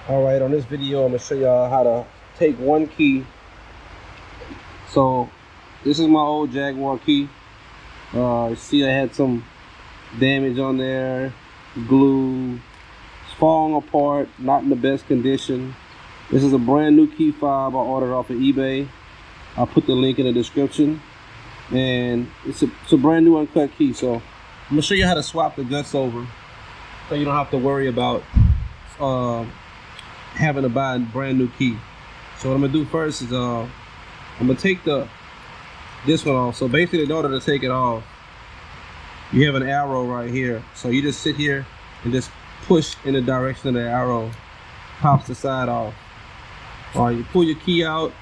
Alright, on this video I'm going to show y'all how to take one key. So this is my old Jaguar key. You see I had some damage on there, glue, it's falling apart, not in the best condition. This is a brand new key fob I ordered off of eBay. I'll put the link in the description. And it's a brand new uncut key. So I'm going to show you how to swap the guts over so you don't have to worry about having to buy a brand new key. So what I'm gonna do first is I'm gonna take this one off. So basically, in order to take it off, you have an arrow right here. So you just sit here and just push in the direction of the arrow, pops the side off. All right, you pull your key out.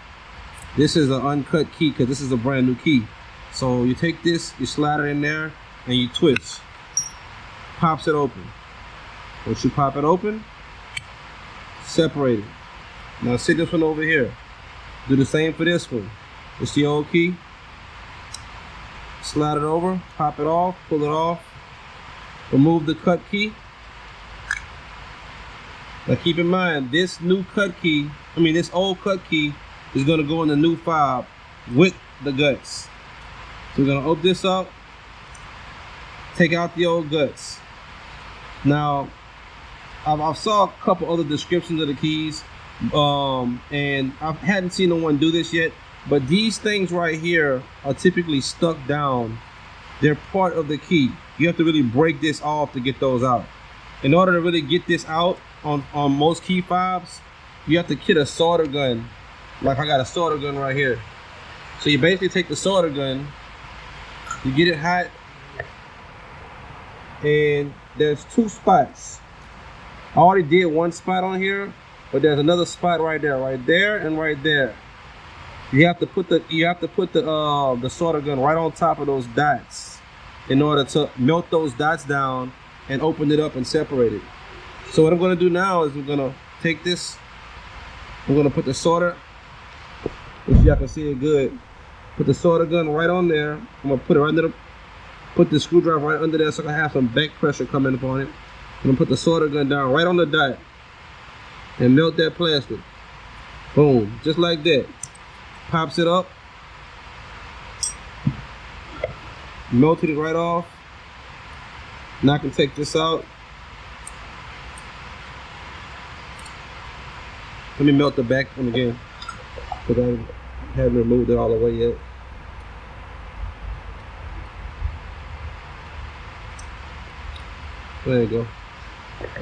This is an uncut key because this is a brand new key. So you take this, you slide it in there, and you twist. Pops it open. Once you pop it open, separate it. Now sit this one over here. Do the same for this one. It's the old key. Slide it over, pop it off, pull it off. Remove the cut key. Now keep in mind, this old cut key is gonna go in the new fob with the guts. So we're gonna open this up, take out the old guts. Now, I saw a couple other descriptions of the keys, and I hadn't seen no one do this yet, but these things right here are typically stuck down. They're part of the key. You have to really break this off to get those out. In order to really get this out on most key fobs, you have to get a solder gun. Like I got a solder gun right here. So you basically take the solder gun, you get it hot, and there's two spots. I already did one spot on here, but there's another spot right there, and right there. You have to put the solder gun right on top of those dots in order to melt those dots down and open it up and separate it. So what I'm going to do now is I'm going to take this. I'm going to put the solder, if y'all can see it good. Put the solder gun right on there. I'm going to put it right under put the screwdriver right under there so I can have some back pressure coming upon it. I'm gonna put the solder gun down right on the dot and melt that plastic. Boom, just like that. Pops it up. Melted it right off. Now I can take this out. Let me melt the back one again, because I haven't removed it all the way yet. There you go.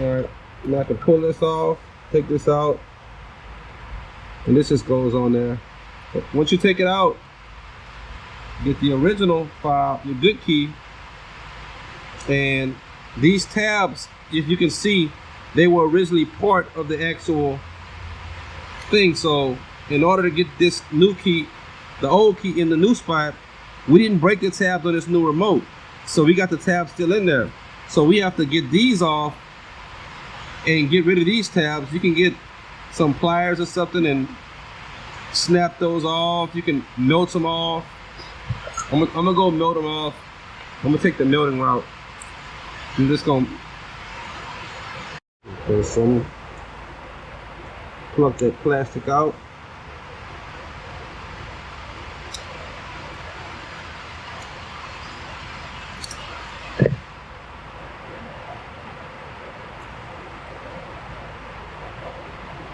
Alright, now I can pull this off, take this out, and this just goes on there. But once you take it out, get the original fob, your good key, and these tabs, if you can see, they were originally part of the actual thing. So in order to get this new key, the old key in the new spot, we didn't break the tabs on this new remote. So we got the tabs still in there. So we have to get these off and get rid of these tabs. You can get some pliers or something and snap those off. You can melt them off. I'm gonna go melt them off. I'm gonna take the melting route. I'm just gonna pluck that plastic out.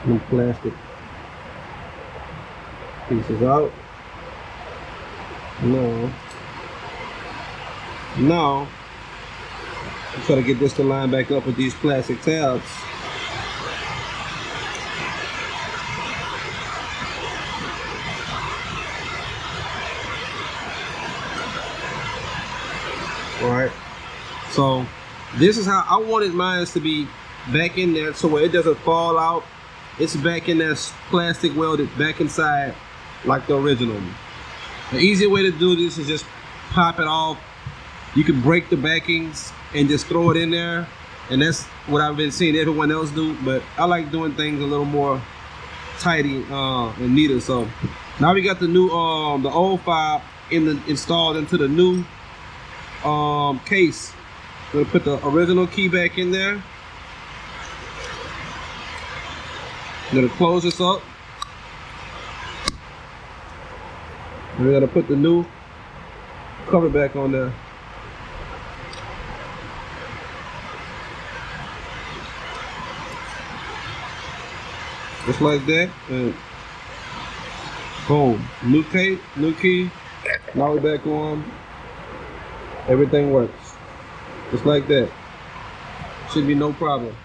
Some plastic pieces out. Now I'm trying to get this to line back up with these plastic tabs. Alright, so this is how I wanted mine to be back in there, so where it doesn't fall out. It's back in that plastic welded back inside like the original. The easier way to do this is just pop it off. You can break the backings and just throw it in there, and that's what I've been seeing everyone else do, but I like doing things a little more tidy and neater. So now we got the new the old fob installed into the new case. We're gonna put the original key back in there. I'm gonna close this up. And we're gonna put the new cover back on there. Just like that, and boom. New key, now we're back on. Everything works. Just like that. Should be no problem.